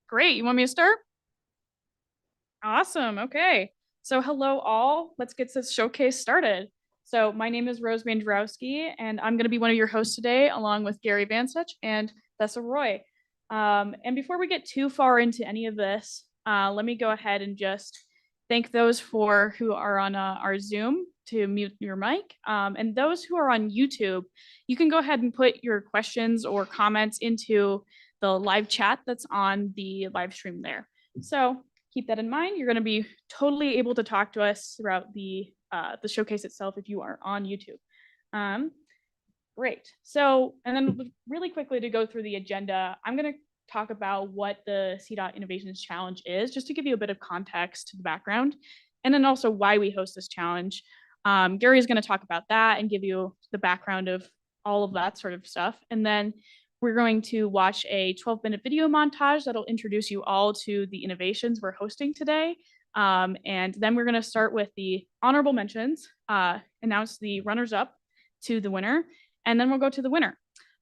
Great. You want me to start? Awesome. Okay. So hello all. Let's get this showcase started. So my name is Rose Mandrowski, and I'm going to be one of your hosts today, along with Gary Vansuch and Thessa Roy. And before we get too far into any of this, let me go ahead and just thank those who are on our Zoom to mute your mic. And those who are on YouTube, you can go ahead and put your questions or comments into the live chat that's on the live stream there. So keep that in mind. You're going to be totally able to talk to us throughout the showcase itself if you are on YouTube. Great. So, and then really quickly to go through the agenda, I'm going to talk about what the CDOT Innovations Challenge is, just to give you a bit of context to the background, and then also why we host this challenge. Gary is going to talk about that and give you the background of all of that sort of stuff. And then we're going to watch a 12-minute video montage that'll introduce you all to the innovations we're hosting today. And then we're going to start with the honorable mentions, announce the runners-up to the winner, and then we'll go to the winner.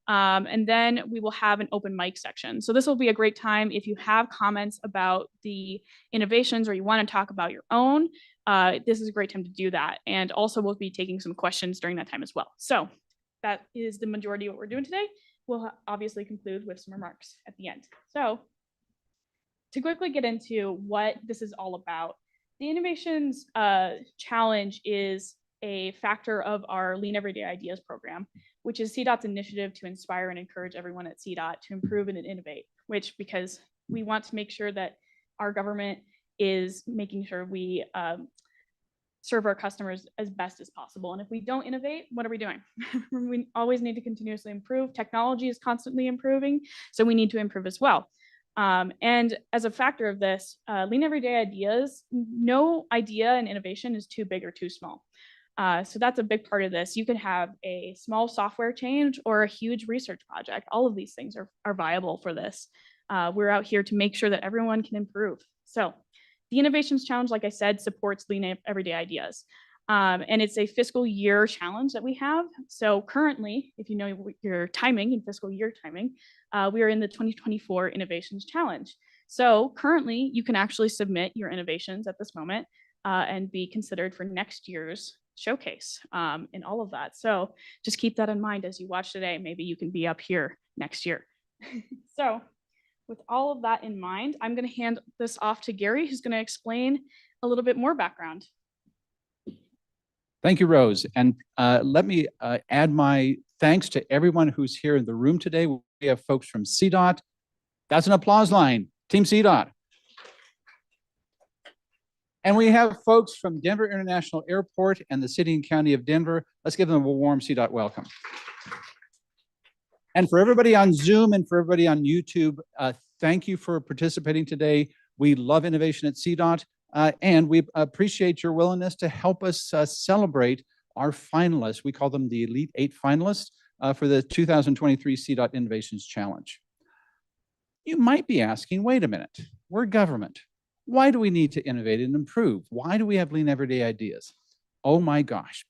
And then we will have an open mic section. So this will be a great time if you have comments about the innovations or you want to talk about your own. This is a great time to do that. And also we'll be taking some questions during that time as well. So that is the majority of what we're doing today. We'll obviously conclude with some remarks at the end. So to quickly get into what this is all about, the Innovations Challenge is a factor of our Lean Everyday Ideas program, which is CDOT's initiative to inspire and encourage everyone at CDOT to improve and innovate, because we want to make sure that our government is making sure we serve our customers as best as possible. And if we don't innovate, what are we doing? We always need to continuously improve. Technology is constantly improving, so we need to improve as well. And as a factor of this, Lean Everyday Ideas, no idea and innovation is too big or too small. So that's a big part of this. You could have a small software change or a huge research project. All of these things are viable for this. We're out here to make sure that everyone can improve. So the Innovations Challenge, like I said, supports Lean Everyday Ideas. And it's a fiscal year challenge that we have. So currently, if you know your timing and fiscal year timing, we are in the 2024 Innovations Challenge. So currently, you can actually submit your innovations at this moment and be considered for next year's showcase and all of that. So just keep that in mind as you watch today. Maybe you can be up here next year. So with all of that in mind, I'm going to hand this off to Gary, who's going to explain a little bit more background. Thank you, Rose. And let me add my thanks to everyone who's here in the room today. We have folks from CDOT. That's an applause line. Team CDOT. And we have folks from Denver International Airport and the City and County of Denver. Let's give them a warm CDOT welcome. And for everybody on Zoom and for everybody on YouTube, thank you for participating today. We love innovation at CDOT, and we appreciate your willingness to help us celebrate our finalists. We call them the Elite 8 finalists for the 2023 CDOT Innovations Challenge. You might be asking, wait a minute, we're government. Why do we need to innovate and improve? Why do we have Lean Everyday Ideas? Oh my gosh,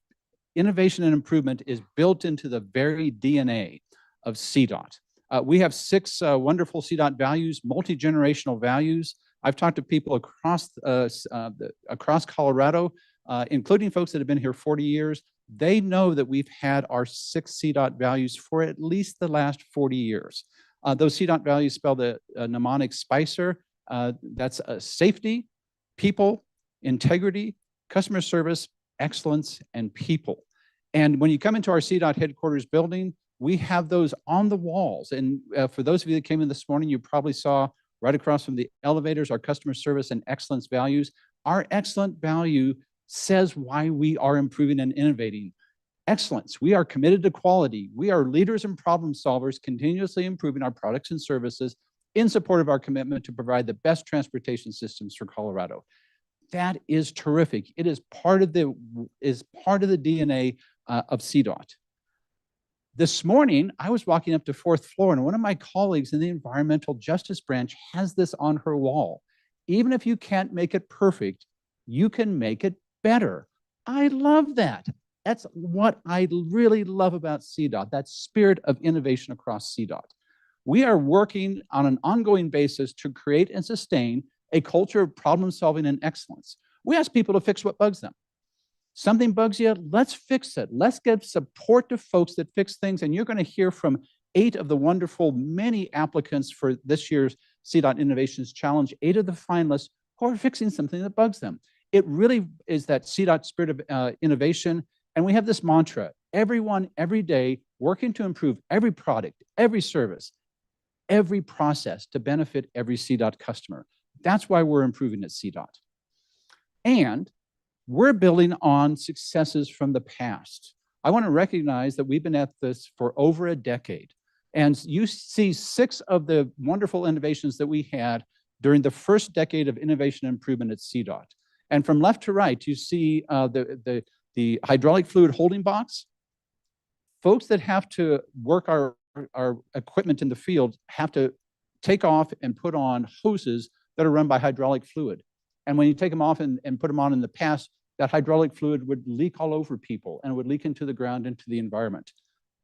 innovation and improvement is built into the very DNA of CDOT. We have 6 wonderful CDOT values, multi-generational values. I've talked to people across Colorado, including folks that have been here 40 years. They know that we've had our 6 CDOT values for at least the last 40 years. Those CDOT values spell the mnemonic SPICER. That's safety, people, integrity, customer service, excellence, and people. And when you come into our CDOT headquarters building, we have those on the walls. And for those of you that came in this morning, you probably saw right across from the elevators, our customer service and excellence values. Our excellent value says why we are improving and innovating. Excellence, we are committed to quality. We are leaders and problem solvers, continuously improving our products and services in support of our commitment to provide the best transportation systems for Colorado. That is terrific. It is part of the DNA of CDOT. This morning, I was walking up to 4th floor, and one of my colleagues in the environmental justice branch has this on her wall. Even if you can't make it perfect, you can make it better. I love that. That's what I really love about CDOT, that spirit of innovation across CDOT. We are working on an ongoing basis to create and sustain a culture of problem solving and excellence. We ask people to fix what bugs them. Something bugs you, let's fix it. Let's give support to folks that fix things. And you're going to hear from 8 of the wonderful many applicants for this year's CDOT Innovations Challenge, 8 of the finalists who are fixing something that bugs them. It really is that CDOT spirit of innovation. And we have this mantra, everyone, every day, working to improve every product, every service, every process to benefit every CDOT customer. That's why we're improving at CDOT. And we're building on successes from the past. I want to recognize that we've been at this for over a decade. And you see 6 of the wonderful innovations that we had during the first decade of innovation and improvement at CDOT. And from left to right, you see the hydraulic fluid holding box. Folks that have to work our equipment in the field have to take off and put on hoses that are run by hydraulic fluid. And when you take them off and put them on in the past, that hydraulic fluid would leak all over people and would leak into the ground, into the environment.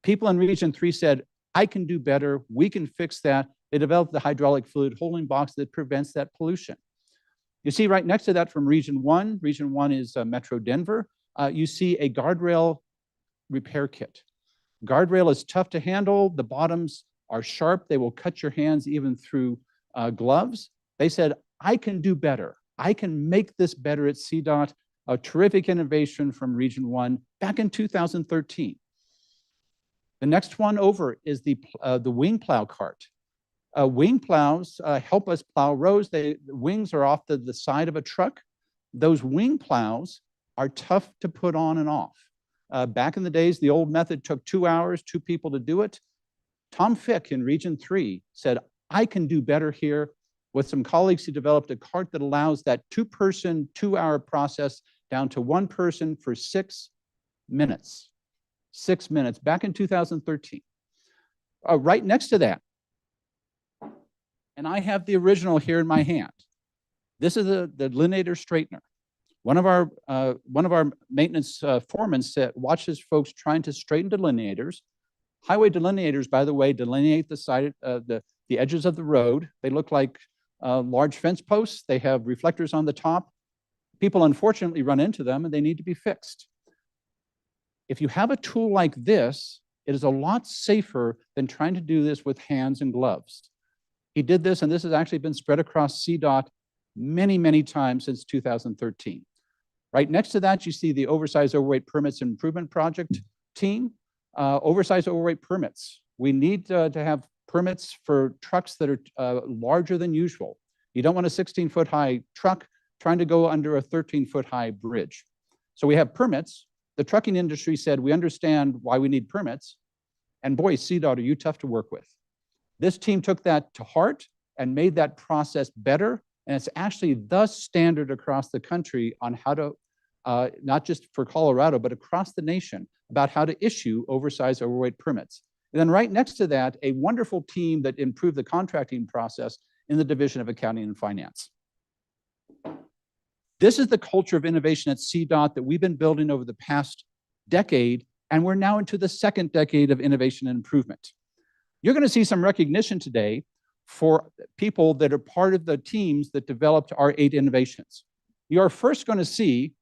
People in Region 3 said, I can do better, we can fix that. They developed the hydraulic fluid holding box that prevents that pollution. You see right next to that from Region 1 is Metro Denver, you see a guardrail repair kit. Guardrail is tough to handle, the bottoms are sharp, they will cut your hands even through gloves. They said, I can do better. I can make this better at CDOT, a terrific innovation from Region 1 back in 2013. The next one over is the wing plow cart. Wing plows help us plow roads. The wings are off the side of a truck. Those wing plows are tough to put on and off. Back in the days, the old method took 2 hours, 2 people to do it. Tom Fick in Region 3 said, I can do better here. With some colleagues, he developed a cart that allows that 2-person, 2-hour process down to 1 person for 6 minutes. 6 minutes, back in 2013. Right next to that, and I have the original here in my hand. This is the delineator straightener. One of our maintenance foremen watches folks trying to straighten delineators. Highway delineators, by the way, delineate the side, the edges of the road. They look like large fence posts. They have reflectors on the top. People unfortunately run into them and they need to be fixed. If you have a tool like this, it is a lot safer than trying to do this with hands and gloves. He did this, and this has actually been spread across CDOT many, many times since 2013. Right next to that, you see the oversized overweight permits improvement project team. Oversized overweight permits. We need to have permits for trucks that are larger than usual. You don't want a 16-foot high truck trying to go under a 13-foot high bridge. So we have permits. The trucking industry said, we understand why we need permits. And boy, CDOT, are you tough to work with. This team took that to heart and made that process better. And it's actually the standard across the country on how to, not just for Colorado, but across the nation, about how to issue oversized overweight permits. And then right next to that, a wonderful team that improved the contracting process in the Division of Accounting and Finance. This is the culture of innovation at CDOT that we've been building over the past decade, and we're now into the 2nd decade of innovation and improvement. You're going to see some recognition today for people that are part of the teams that developed our 8 innovations. You're first going to see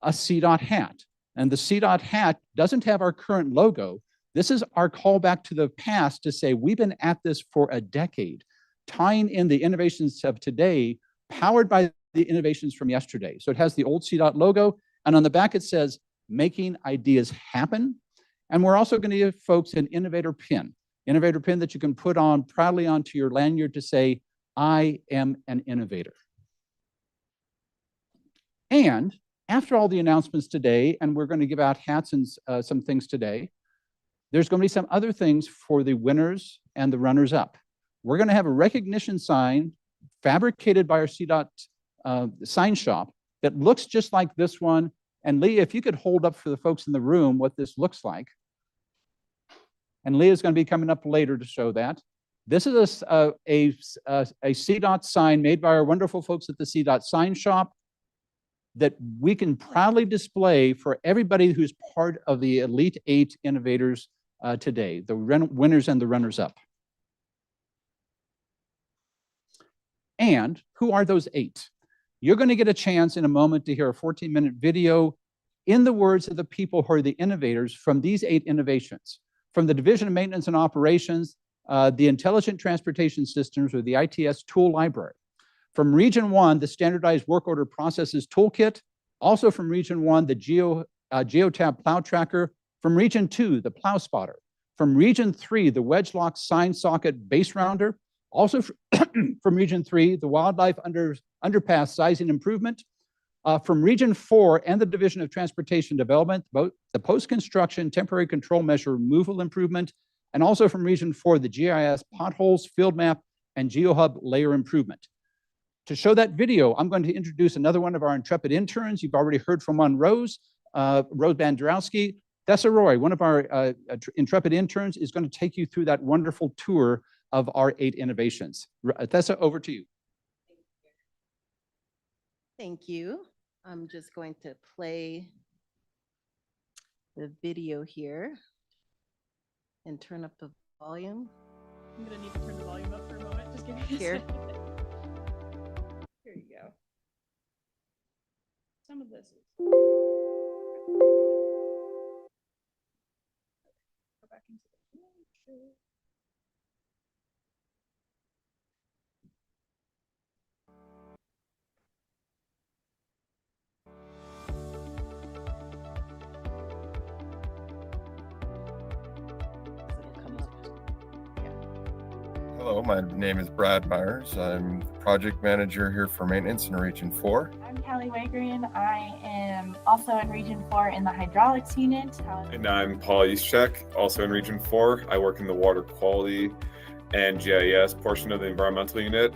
a CDOT hat, and the CDOT hat doesn't have our current logo. This is our callback to the past to say we've been at this for a decade, tying in the innovations of today, powered by the innovations from yesterday. So it has the old CDOT logo, and on the back it says, making ideas happen. And we're also going to give folks an innovator pin that you can put on proudly onto your lanyard to say, I am an innovator. And after all the announcements today, and we're going to give out hats and some things today, there's going to be some other things for the winners and the runners up. We're going to have a recognition sign fabricated by our CDOT sign shop that looks just like this one. And Leah, if you could hold up for the folks in the room what this looks like. And Leah's going to be coming up later to show that. This is a CDOT sign made by our wonderful folks at the CDOT sign shop that we can proudly display for everybody who's part of the Elite 8 innovators today, the winners and the runners up. And who are those 8? You're going to get a chance in a moment to hear a 14-minute video in the words of the people who are the innovators from these 8 innovations. From the Division of Maintenance and Operations, the Intelligent Transportation Systems, or the ITS tool library. From Region 1, the Standardized Work Order Processes Toolkit. Also from Region 1, the GeoTab Plow Tracker. From Region 2, the Plow Spotter. From Region 3, the Wedge Lock Sign Socket Base Rounder. Also from Region 3, the Wildlife Underpass Sizing Improvement. From Region 4 and the Division of Transportation Development, both the Post-Construction Temporary Control Measure Removal Improvement, and also from Region 4, the GIS Potholes, Field Map, and GeoHub Layer Improvement. To show that video, I'm going to introduce another one of our intrepid interns. You've already heard from one, Rose Bandrowski. Tessa Roy, one of our intrepid interns, is going to take you through that wonderful tour of our 8 innovations. Tessa, over to you. Thank you. I'm just going to play the video here and turn up the volume. I'm gonna need to turn the volume up for a moment. Just give me a Here. second. Here you go. Some of this is. Go back into the picture. It'll come up. Hello, my name is Brad Myers. I'm the project manager here for maintenance in Region 4. I'm Callie Wagrian. I am also in Region 4 in the hydraulics unit. And I'm Paul Yuschek, also in Region 4. I work in the water quality and GIS portion of the environmental unit.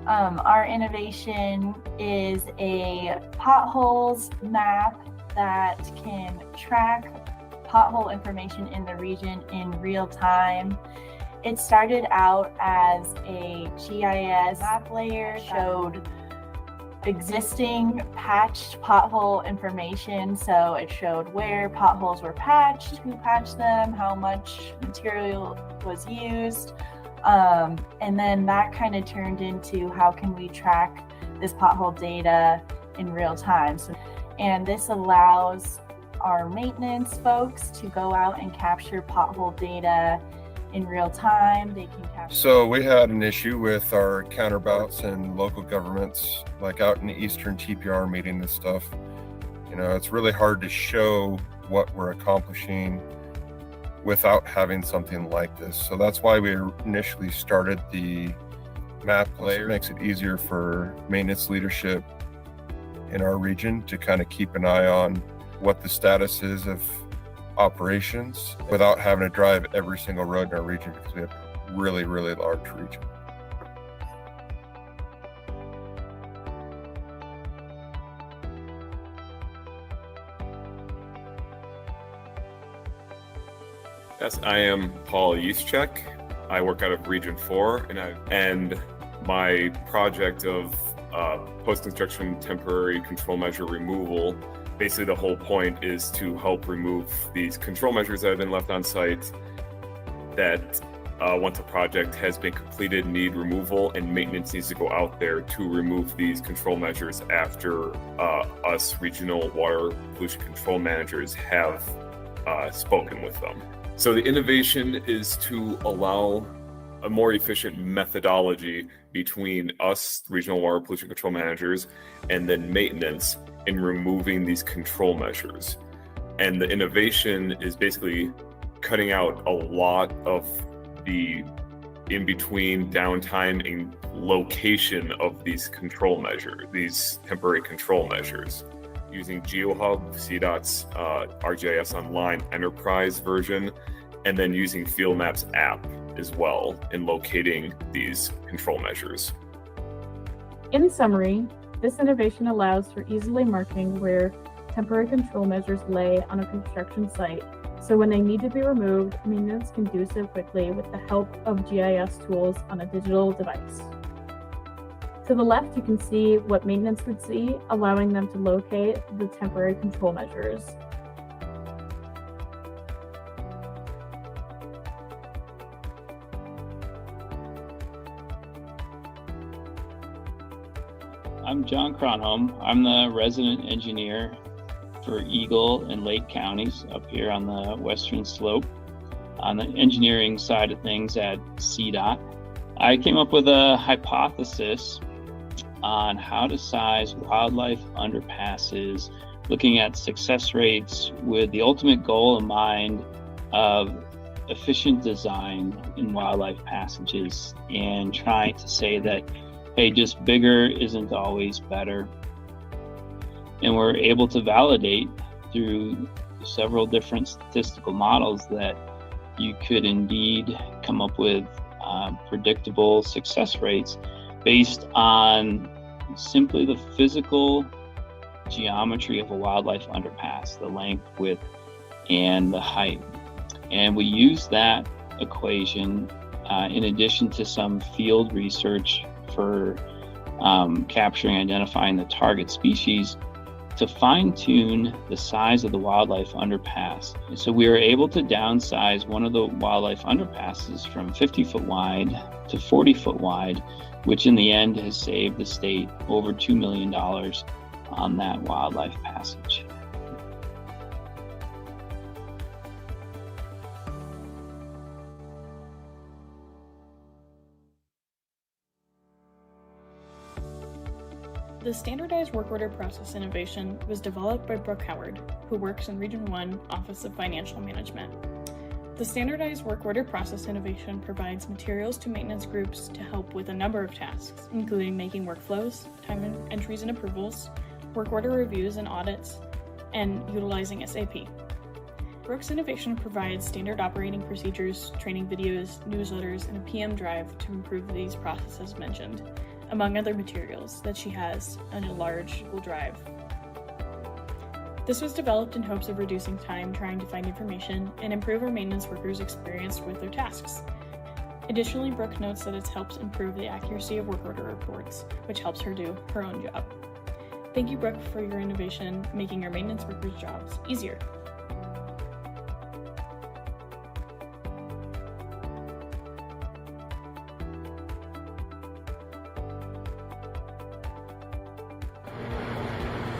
Our innovation is a potholes map that can track pothole information in the region in real time. It started out as a GIS map layer, showed existing patched pothole information. So it showed where potholes were patched, who patched them, how much material was used. And then that kind of turned into how can we track this pothole data in real time. And this allows our maintenance folks to go out and capture pothole data in real time. They can capture. So we had an issue with our counterbalance and local governments, like out in the Eastern TPR meeting and stuff. You know, it's really hard to show what we're accomplishing without having something like this. So that's why we initially started the map layer. It makes it easier for maintenance leadership in our region to kind of keep an eye on what the status is of operations without having to drive every single road in our region, because we have a really, really large region. Yes, I am Paul Yuschek. I work out of Region 4, and my project of post-construction temporary control measure removal, basically the whole point is to help remove these control measures that have been left on site that once a project has been completed need removal, and maintenance needs to go out there to remove these control measures after us regional water pollution control managers have spoken with them. So the innovation is to allow a more efficient methodology between us, regional water pollution control managers, and then maintenance in removing these control measures. And the innovation is basically cutting out a lot of the in-between downtime and location of these control measures, these temporary control measures. Using GeoHub, CDOT's ArcGIS Online Enterprise version, and then using Field Maps app as well in locating these control measures. In summary, this innovation allows for easily marking where temporary control measures lay on a construction site. So when they need to be removed, maintenance can do so quickly with the help of GIS tools on a digital device. To the left, you can see what maintenance would see, allowing them to locate the temporary control measures. I'm John Cronholm. I'm the resident engineer for Eagle and Lake counties up here on the western slope on the engineering side of things at CDOT. I came up with a hypothesis on how to size wildlife underpasses, looking at success rates with the ultimate goal in mind of efficient design in wildlife passages, and trying to say that, hey, just bigger isn't always better. And we're able to validate through several different statistical models that you could indeed come up with predictable success rates based on simply the physical geometry of a wildlife underpass, the length, width, and the height. And we use that equation in addition to some field research for capturing and identifying the target species to fine-tune the size of the wildlife underpass. So we were able to downsize one of the wildlife underpasses from 50 foot wide to 40 foot wide, which in the end has saved the state over $2 million on that wildlife passage. The standardized work order process innovation was developed by Brooke Howard, who works in Region 1, Office of Financial Management. The standardized work order process innovation provides materials to maintenance groups to help with a number of tasks, including making workflows, time entries and approvals, work order reviews and audits, and utilizing SAP. Brooke's innovation provides standard operating procedures, training videos, newsletters, and a PM drive to improve these processes mentioned, among other materials that she has on a large Google Drive. This was developed in hopes of reducing time trying to find information and improve our maintenance workers' experience with their tasks. Additionally, Brooke notes that it helps improve the accuracy of work order reports, which helps her do her own job. Thank you, Brooke, for your innovation, making our maintenance workers' jobs easier.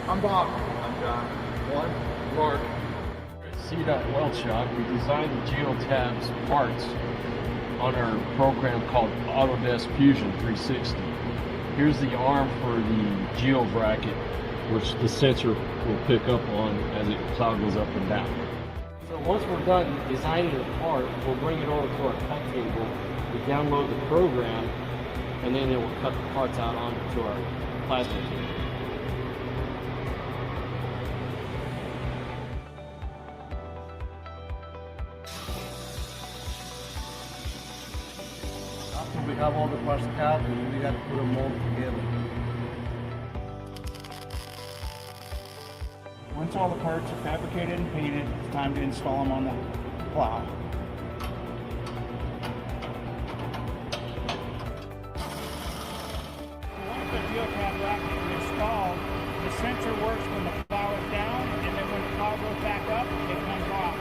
I'm Bob. I'm John. One. Mark. CDOT Weld Shop, we designed the GeoTabs parts on our program called Autodesk Fusion 360. Here's the arm for the geo bracket, which the sensor will pick up on as it toggles up and down. So once we're done designing the part, we'll bring it over to our cut table. We download the program, and then it will cut the parts out onto our plasma table. After we have all the parts cut, we got to put them all together. Once all the parts are fabricated and painted, it's time to install them on the plow. Once the geotab bracket is installed, the sensor works when the plow is down, and then when the plow goes back up, it comes off.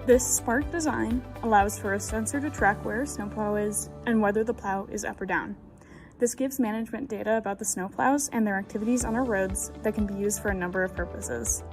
This smart design allows for a sensor to track where a snowplow is and whether the plow is up or down. This gives management data about the snowplows and their activities on our roads that can be used for a number of purposes.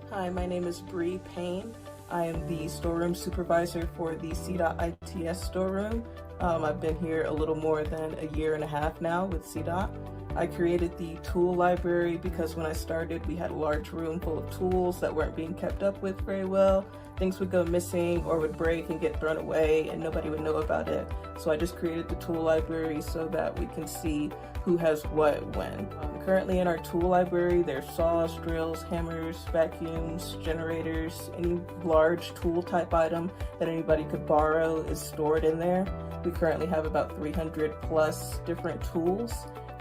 Hi, my name is Bree Payne. I am the storeroom supervisor for the CDOT ITS storeroom. I've been here a little more than a year and a half now with CDOT. I created the tool library because when I started, we had a large room full of tools that weren't being kept up with very well. Things would go missing or would break and get thrown away and nobody would know about it. So I just created the tool library so that we can see who has what when. Currently in our tool library, there's saws, drills, hammers, vacuums, generators, any large tool type item that anybody could borrow is stored in there. We currently have about 300 plus different tools.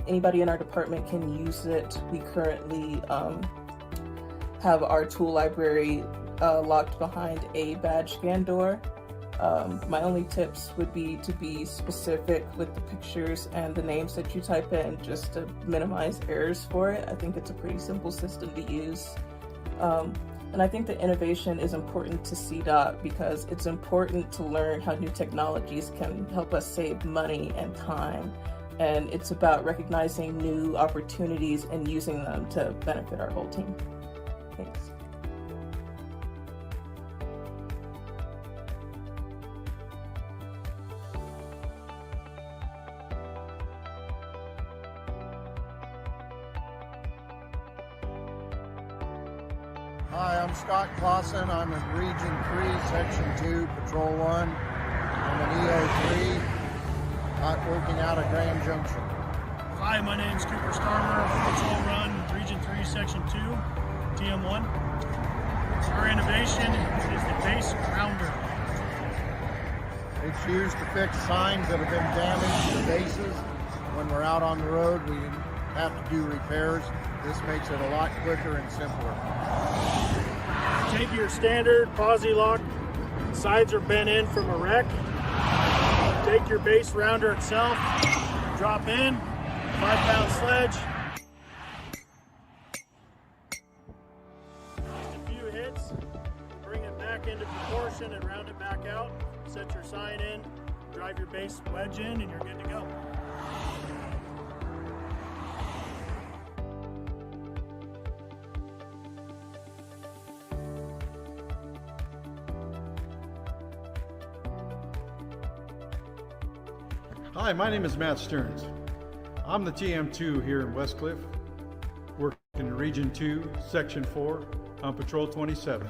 Anybody in our department can use it. We currently have our tool library locked behind a badge scan door. My only tips would be to be specific with the pictures and the names that you type in, just to minimize errors for it. I think it's a pretty simple system to use. And I think the innovation is important to CDOT because it's important to learn how new technologies can help us save money and time. And it's about recognizing new opportunities and using them to benefit our whole team. Thanks. Hi, I'm Scott Clausen. I'm in Region 3, Section 2, Patrol 1. I'm an EO3, working out of Grand Junction. Hi, my name's Cooper Starmer, Patrol Run, Region 3, Section 2, TM1. Our innovation is the base rounder. It's used to fix signs that have been damaged to bases. When we're out on the road, we have to do repairs. This makes it a lot quicker and simpler. Take your standard posi lock, sides are bent in from a wreck. Take your base rounder itself, drop in, 5-pound sledge. Just a few hits, bring it back into proportion and round it back out. Set your sign in, drive your base wedge in, and you're good to go. Hi, my name is Matt Stearns. I'm the TM2 here in Westcliff, working in Region 2, Section 4, on Patrol 27.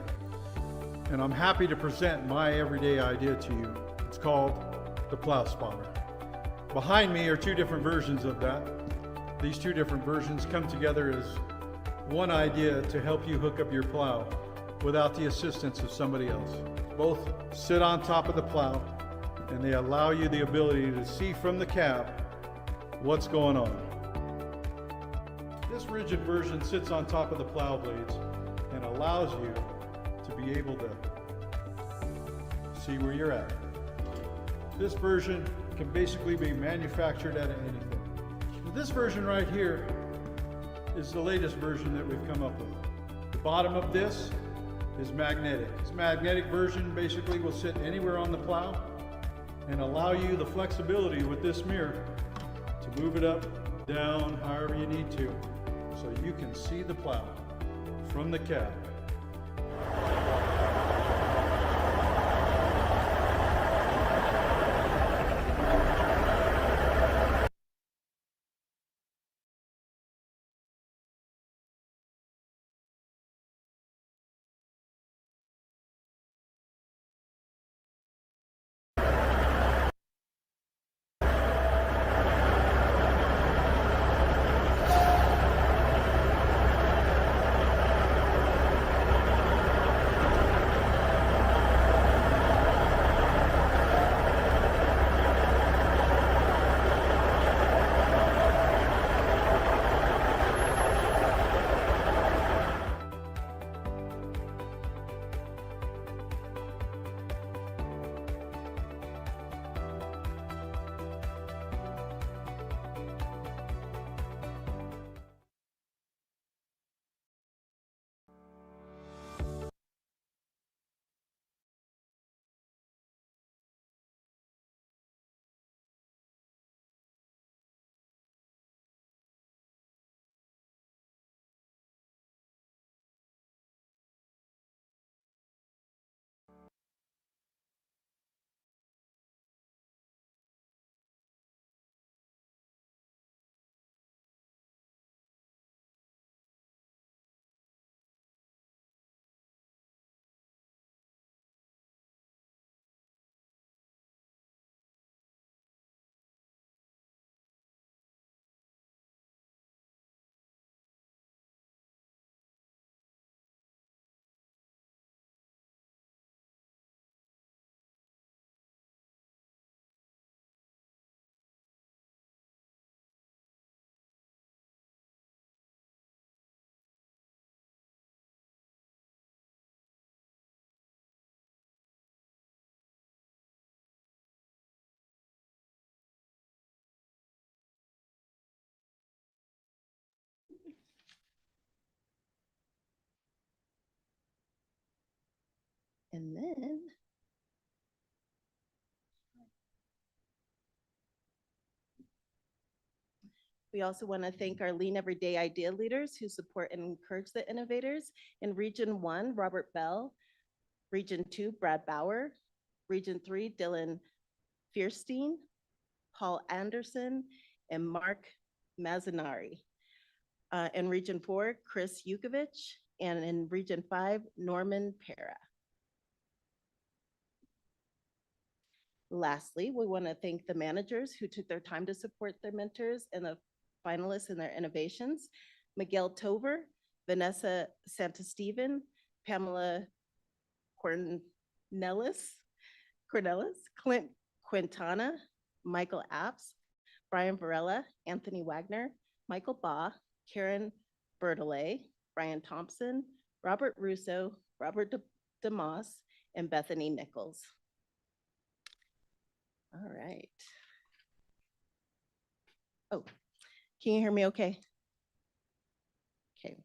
And I'm happy to present my everyday idea to you. It's called the Plow Spotter. Behind me are two different versions of that. These two different versions come together as one idea to help you hook up your plow without the assistance of somebody else. Both sit on top of the plow, and they allow you the ability to see from the cab what's going on. This rigid version sits on top of the plow blades and allows you to be able to see where you're at. This version can basically be manufactured out of anything. This version right here is the latest version that we've come up with. The bottom of this is magnetic. This magnetic version basically will sit anywhere on the plow and allow you the flexibility with this mirror to move it up, down, however you need to, so you can see the plow from the cab. And then we also want to thank our Lean Everyday Idea leaders who support and encourage the innovators. In Region 1, Robert Bell. Region 2, Brad Bauer. Region 3, Dylan Fierstein, Paul Anderson, and Mark Mazzanari. In Region 4, Chris Yukovich. And in Region 5, Norman Para. Lastly, we want to thank the managers who took their time to support their mentors and the finalists in their innovations. Miguel Tover, Vanessa Santasteven, Pamela Cornelis, Clint Quintana, Michael Apps, Brian Varela, Anthony Wagner, Michael Baugh, Karen Bertollet, Brian Thompson, Robert Russo, Robert DeMoss, and Bethany Nichols. All right. Oh, can you hear me okay? Okay.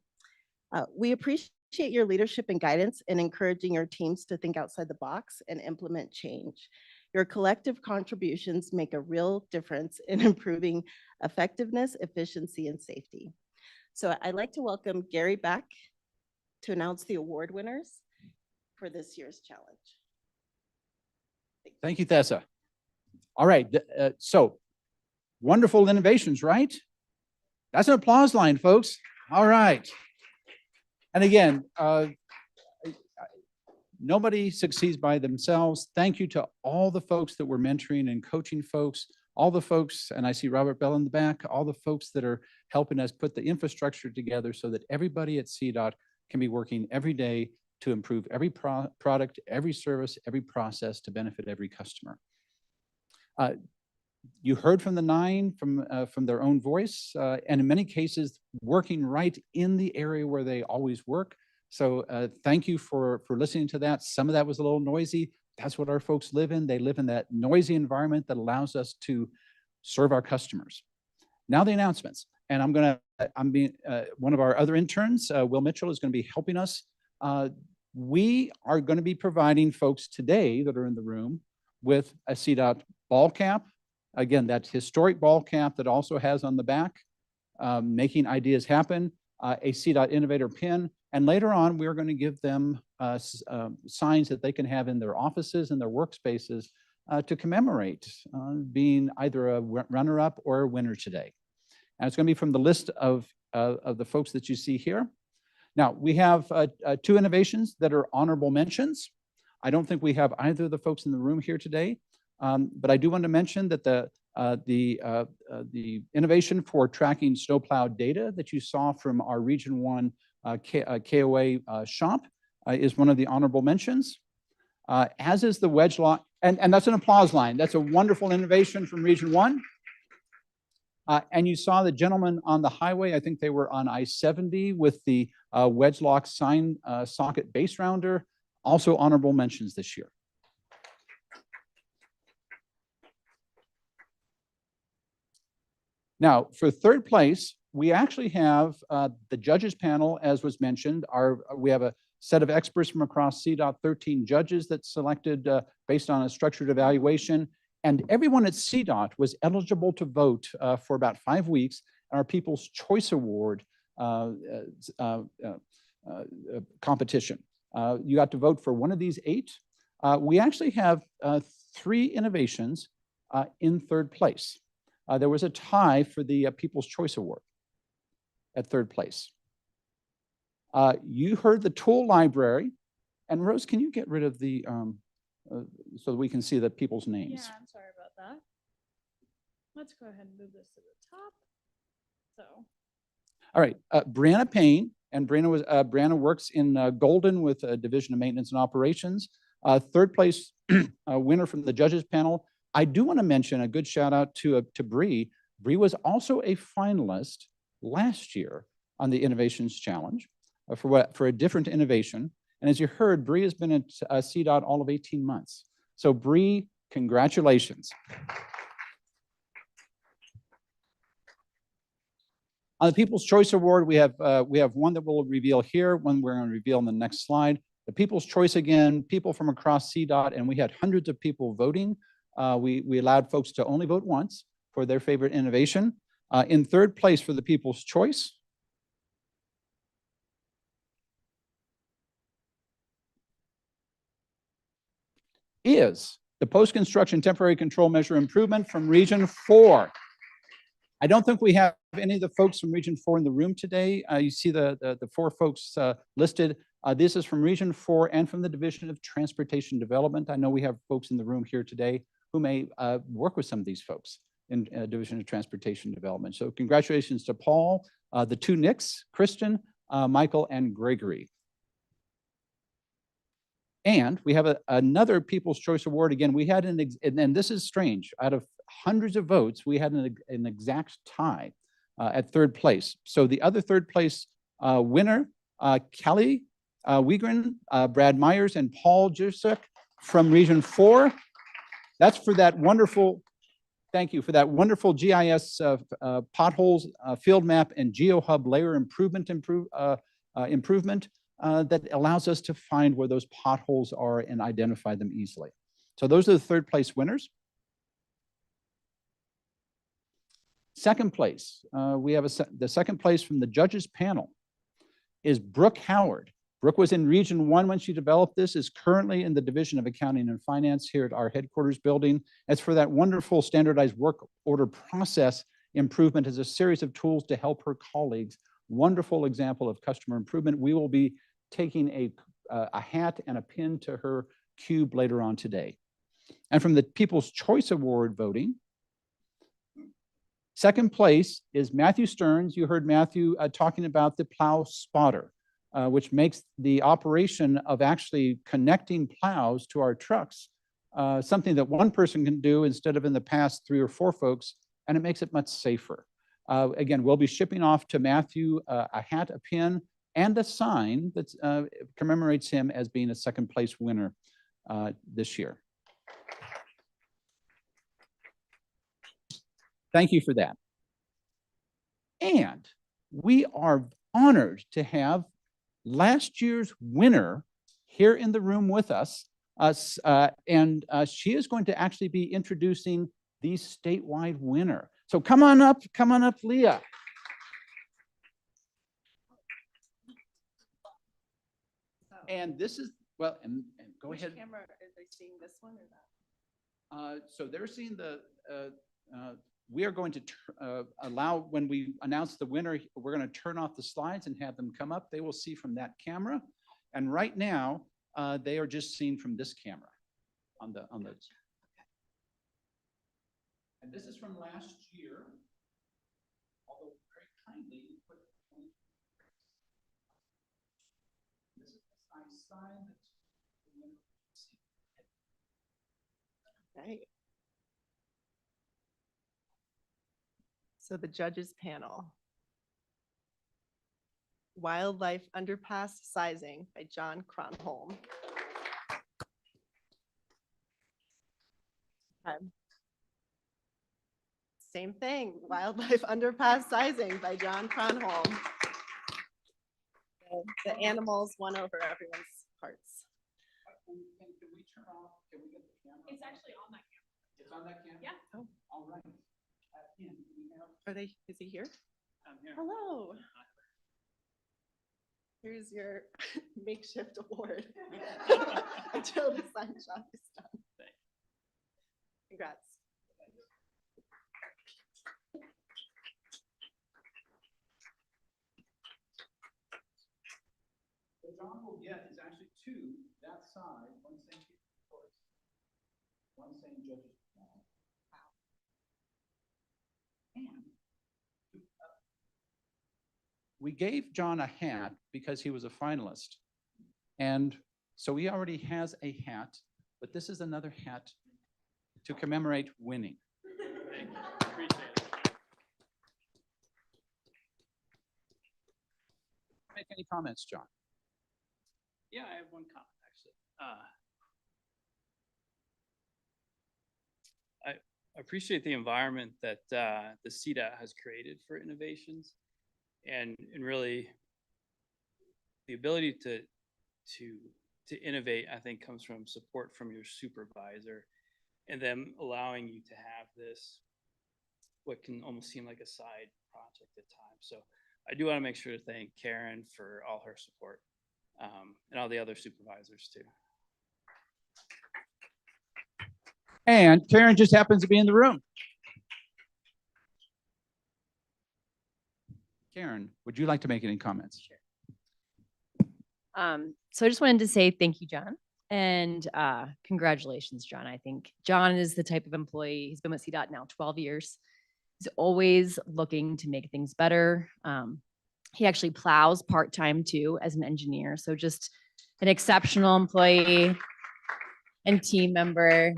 We appreciate your leadership and guidance in encouraging your teams to think outside the box and implement change. Your collective contributions make a real difference in improving effectiveness, efficiency, and safety. So I'd like to welcome Gary back to announce the award winners for this year's challenge. Thank you, Tessa. All right, so wonderful innovations, right? That's an applause line, folks. All right. And again, nobody succeeds by themselves. Thank you to all the folks that were mentoring and coaching folks, all the folks, and I see Robert Bell in the back, all the folks that are helping us put the infrastructure together so that everybody at CDOT can be working every day to improve every product, every service, every process to benefit every customer. You heard from the 9 from their own voice, and in many cases, working right in the area where they always work. So thank you for listening to that. Some of that was a little noisy. That's what our folks live in. They live in that noisy environment that allows us to serve our customers. Now the announcements, and one of our other interns, Will Mitchell, is going to be helping us. We are going to be providing folks today that are in the room with a CDOT ball cap. Again, that historic ball cap that also has on the back, making ideas happen, a CDOT Innovator pin, and later on, we're going to give them signs that they can have in their offices and their workspaces to commemorate being either a runner-up or a winner today. And it's going to be from the list of the folks that you see here. Now, we have 2 innovations that are honorable mentions. I don't think we have either of the folks in the room here today. But I do want to mention that the innovation for tracking snowplow data that you saw from our Region 1 KOA shop is one of the honorable mentions, as is the wedge lock. And that's an applause line. That's a wonderful innovation from Region 1. And you saw the gentleman on the highway, I think they were on I-70 with the wedge lock sign socket base rounder, also honorable mentions this year. Now, for third place, we actually have the judges panel, as was mentioned. We have a set of experts from across CDOT, 13 judges that selected based on a structured evaluation. And everyone at CDOT was eligible to vote for about 5 weeks in our People's Choice Award competition. You got to vote for one of these 8. We actually have 3 innovations in third place. There was a tie for the People's Choice Award at third place. You heard the tool library. And Rose, can you get rid of the, so that we can see the people's names? Yeah, I'm sorry about that. Let's go ahead and move this to the top. So. All right, Brianna Payne, and Brianna works in Golden with a Division of Maintenance and Operations. Third place winner from the judges panel. I do want to mention a good shout out to Bree. Bree was also a finalist last year on the Innovations Challenge for a different innovation. And as you heard, Bree has been at CDOT all of 18 months. So Bree, congratulations. On the People's Choice Award, we have one that we'll reveal here, one we're going to reveal in the next slide. The People's Choice again, people from across CDOT, and we had hundreds of people voting. We allowed folks to only vote once for their favorite innovation. In third place for the People's Choice is the post-construction temporary control measure improvement from Region 4. I don't think we have any of the folks from Region 4 in the room today. You see the 4 folks listed. This is from Region 4 and from the Division of Transportation Development. I know we have folks in the room here today who may work with some of these folks in Division of Transportation Development. So congratulations to Paul, the 2 Nicks, Christian, Michael, and Gregory. And we have another People's Choice Award. Again, we had and this is strange, out of hundreds of votes, we had an exact tie at third place. So the other third place winner, Kelly Wiegren, Brad Myers, and Paul Jusek from Region 4. That's for that wonderful, thank you, for that wonderful GIS potholes, field map, and GeoHub layer improvement that allows us to find where those potholes are and identify them easily. So those are the third place winners. Second place, we have the second place from the judges panel is Brooke Howard. Brooke was in Region 1 when she developed this, is currently in the Division of Accounting and Finance here at our headquarters building. As for that wonderful standardized work order process improvement as a series of tools to help her colleagues. Wonderful example of customer improvement. We will be taking a hat and a pin to her cube later on today. And from the People's Choice Award voting, second place is Matthew Stearns. You heard Matthew talking about the plow spotter, which makes the operation of actually connecting plows to our trucks something that one person can do instead of in the past 3 or 4 folks, and it makes it much safer. Again, we'll be shipping off to Matthew a hat, a pin, and a sign that commemorates him as being a second place winner this year. Thank you for that. And we are honored to have last year's winner here in the room with us. She is going to actually be introducing the statewide winner. So come on up, Leah. And this is, well, and go Which ahead. camera, are they seeing this one or that? So they're seeing the, we are going to allow, when we announce the winner, we're going to turn off the slides and have them come up. They will see from that camera. And right now, they are just seen from this camera on the. And this is from last year, although very kindly put. This is the nice sign that's right. So the judges panel. Wildlife Underpass Sizing by John Cronholm. Same thing, Wildlife Underpass Sizing by John Cronholm. The animals won over everyone's hearts. Can we turn off, can we get the camera? It's actually on that camera. It's on that camera? Yeah. Oh. All right. Are they, is he here? I'm here. Hello. Here's your makeshift award until the sign shop is done. Congrats. What John will get is actually 2 that side, one saying course, one saying judges. And we gave John a hat because he was a finalist. And so he already has a hat, but this is another hat to commemorate winning. Thank you. Appreciate it. Make any comments, John? Yeah, I have one comment actually. I appreciate the environment that the CDOT has created for innovations, and really the ability to to innovate, I think, comes from support from your supervisor and them allowing you to have this, what can almost seem like a side project at times. So I do want to make sure to thank Karen for all her support, and all the other supervisors too. And Karen just happens to be in the room. Karen, would you like to make any comments? Sure. So I just wanted to say thank you, John, and congratulations, John. I think John is the type of employee, he's been with CDOT now 12 years. He's always looking to make things better. He actually plows part-time too as an engineer. So just an exceptional employee and team member.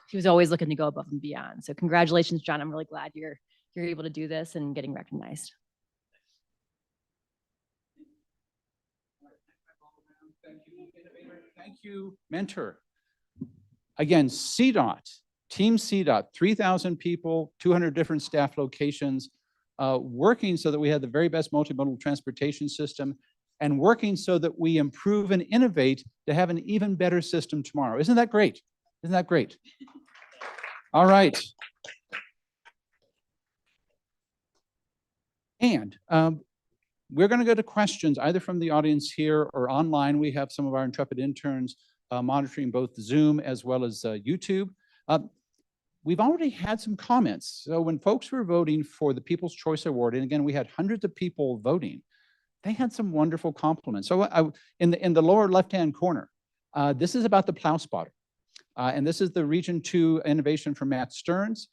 He was always looking to go above and beyond. So congratulations, John. I'm really glad you're able to do this and getting recognized. Thank you, innovator. Thank you, mentor. Again, CDOT, Team CDOT, 3,000 people, 200 different staff locations, working so that we have the very best multimodal transportation system and working so that we improve and innovate to have an even better system tomorrow. Isn't that great? Isn't that great? All right. And we're going to go to questions either from the audience here or online. We have some of our intrepid interns monitoring both Zoom as well as YouTube. We've already had some comments. So when folks were voting for the People's Choice Award, and again, we had hundreds of people voting, they had some wonderful compliments. So in the lower left-hand corner, this is about the plow spotter. And this is the Region 2 innovation from Matt Stearns.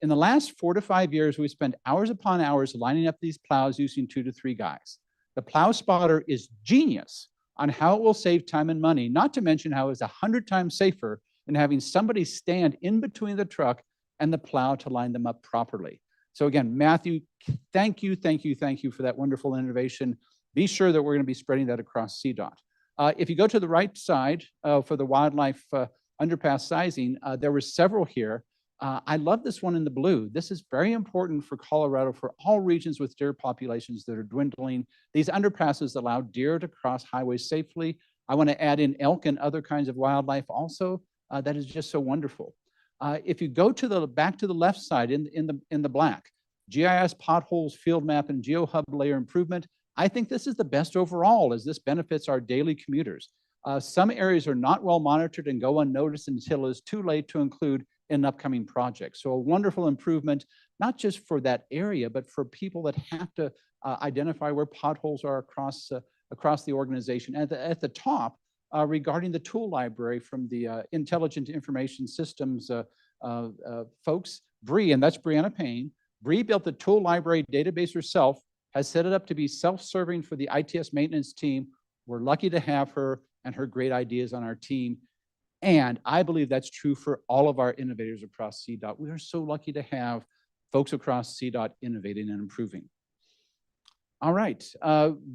In the last 4 to 5 years, we spent hours upon hours lining up these plows using 2 to 3 guys. The plow spotter is genius on how it will save time and money, not to mention how it's 100 times safer than having somebody stand in between the truck and the plow to line them up properly. So again, Matthew, thank you for that wonderful innovation. Be sure that we're going to be spreading that across CDOT. If you go to the right side for the wildlife underpass sizing, there were several here. I love this one in the blue. This is very important for Colorado, for all regions with deer populations that are dwindling. These underpasses allow deer to cross highways safely. I want to add in elk and other kinds of wildlife also. That is just so wonderful. If you go to the back to the left side in the black, GIS potholes, field map, and GeoHub layer improvement, I think this is the best overall as this benefits our daily commuters. Some areas are not well monitored and go unnoticed until it's too late to include in upcoming projects. So a wonderful improvement, not just for that area, but for people that have to identify where potholes are across the organization. At the top, regarding the tool library from the Intelligent Information Systems folks, Bree, and that's Brianna Payne. Bree built the tool library database herself, has set it up to be self-serving for the ITS maintenance team. We're lucky to have her and her great ideas on our team. And I believe that's true for all of our innovators across CDOT. We are so lucky to have folks across CDOT innovating and improving. All right,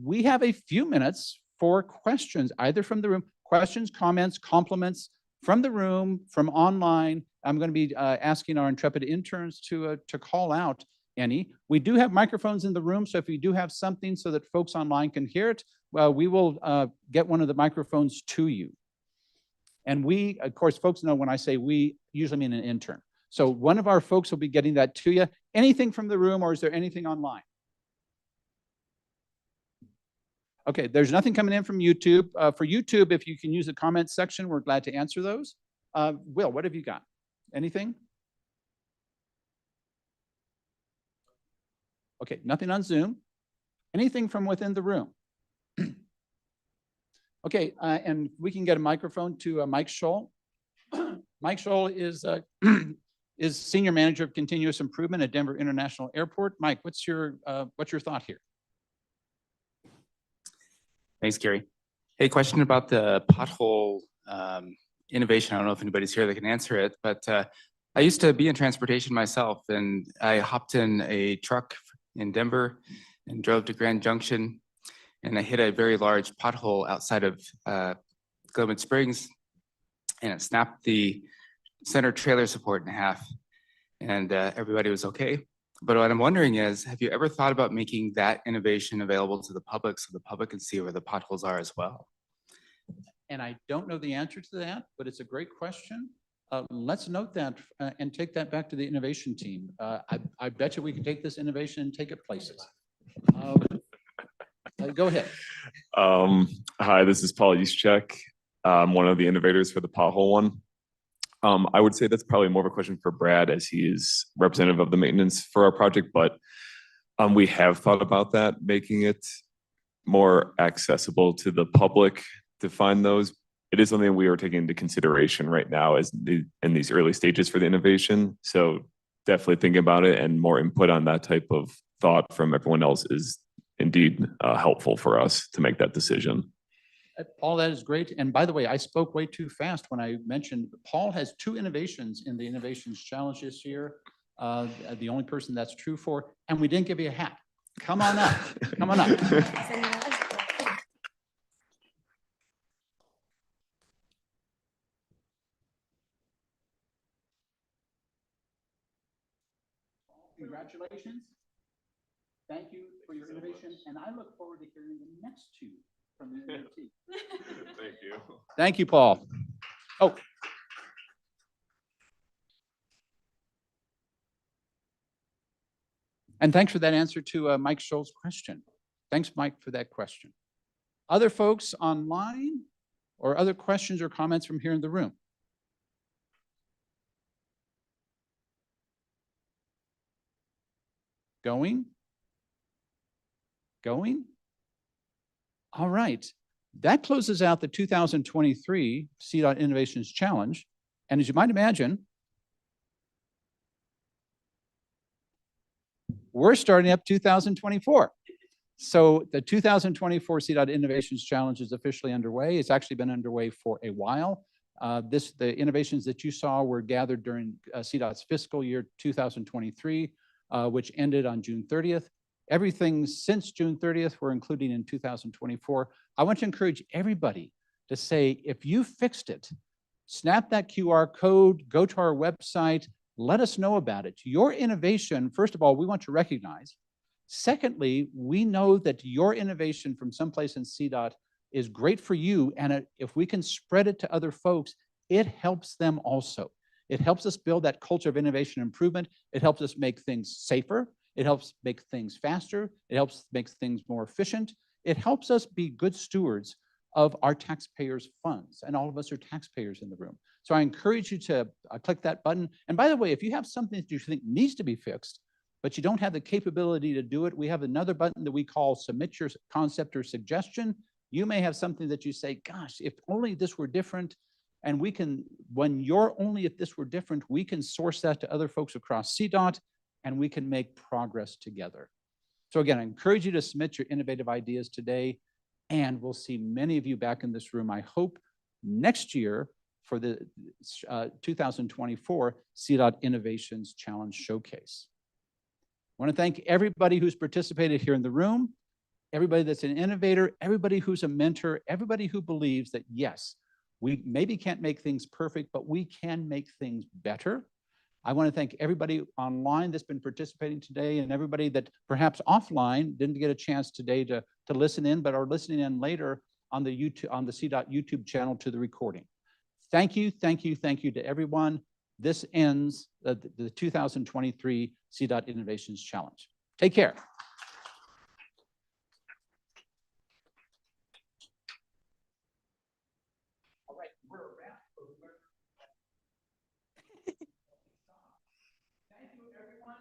we have a few minutes for questions, either from the room, questions, comments, compliments from the room, from online. I'm going to be asking our intrepid interns to call out any. We do have microphones in the room, so if you do have something so that folks online can hear it, well, we will get one of the microphones to you. And we, of course, folks know when I say we, usually mean an intern. So one of our folks will be getting that to you. Anything from the room, or is there anything online? Okay, there's nothing coming in from YouTube. For YouTube, if you can use the comments section, we're glad to answer those. Will, what have you got? Anything? Okay, nothing on Zoom. Anything from within the room? Okay, and we can get a microphone to Mike Scholl. Mike Scholl is Senior Manager of Continuous Improvement at Denver International Airport. Mike, what's your thought here? Thanks, Gary. Hey, question about the pothole innovation. I don't know if anybody's here that can answer it, but I used to be in transportation myself, and I hopped in a truck in Denver and drove to Grand Junction, and I hit a very large pothole outside of Gilman Springs, and it snapped the center trailer support in half, and everybody was okay. But what I'm wondering is, have you ever thought about making that innovation available to the public so the public can see where the potholes are as well? and I don't know the answer to that, but it's a great question. Let's note that and take that back to the innovation team. I bet you we can take this innovation and take it places. Go ahead. Hi, this is Paul Juszczyk. I'm one of the innovators for the pothole one. I would say that's probably more of a question for Brad, as he is representative of the maintenance for our project, but we have thought about that, making it more accessible to the public to find those. It is something we are taking into consideration right now as in these early stages for the innovation. So definitely thinking about it, and more input on that type of thought from everyone else is indeed helpful for us to make that decision. Paul, that is great. And by the way, I spoke way too fast when I mentioned Paul has 2 innovations in the Innovations Challenge this year. The only person that's true for, and we didn't give you a hat. Come on up. Come on up. Congratulations. Thank you for your innovation, and I look forward to hearing the next 2 from the team. Thank you. Thank you, Paul. Oh. And thanks for that answer to Mike Scholl's question. Thanks, Mike, for that question. Other folks online, or other questions or comments from here in the room? Going? Going? All right. That closes out the 2023 CDOT Innovations Challenge. And as you might imagine, we're starting up 2024. So the 2024 CDOT Innovations Challenge is officially underway. It's actually been underway for a while. The innovations that you saw were gathered during CDOT's fiscal year 2023, which ended on June 30th. Everything since June 30th, we're including in 2024. I want to encourage everybody to say, if you fixed it, snap that QR code, go to our website, let us know about it. Your innovation, first of all, we want to recognize. Secondly, we know that your innovation from someplace in CDOT is great for you, and if we can spread it to other folks, it helps them also. It helps us build that culture of innovation and improvement. It helps us make things safer. It helps make things faster. It helps make things more efficient. It helps us be good stewards of our taxpayers' funds, and all of us are taxpayers in the room. So I encourage you to click that button. And by the way, if you have something that you think needs to be fixed, but you don't have the capability to do it, we have another button that we call Submit Your Concept or Suggestion. You may have something that you say, gosh, if only this were different. And we can, when you're only if this were different, we can source that to other folks across CDOT, and we can make progress together. So again, I encourage you to submit your innovative ideas today, and we'll see many of you back in this room, I hope, next year for the 2024 CDOT Innovations Challenge Showcase. I want to thank everybody who's participated here in the room, everybody that's an innovator, everybody who's a mentor, everybody who believes that, yes, we maybe can't make things perfect, but we can make things better. I want to thank everybody online that's been participating today, and everybody that perhaps offline didn't get a chance today to listen in, but are listening in later on the CDOT YouTube channel to the recording. Thank you, thank you, thank you to everyone. This ends the 2023 CDOT Innovations Challenge. Take care. All right, we're a wrap. Thank you, everyone.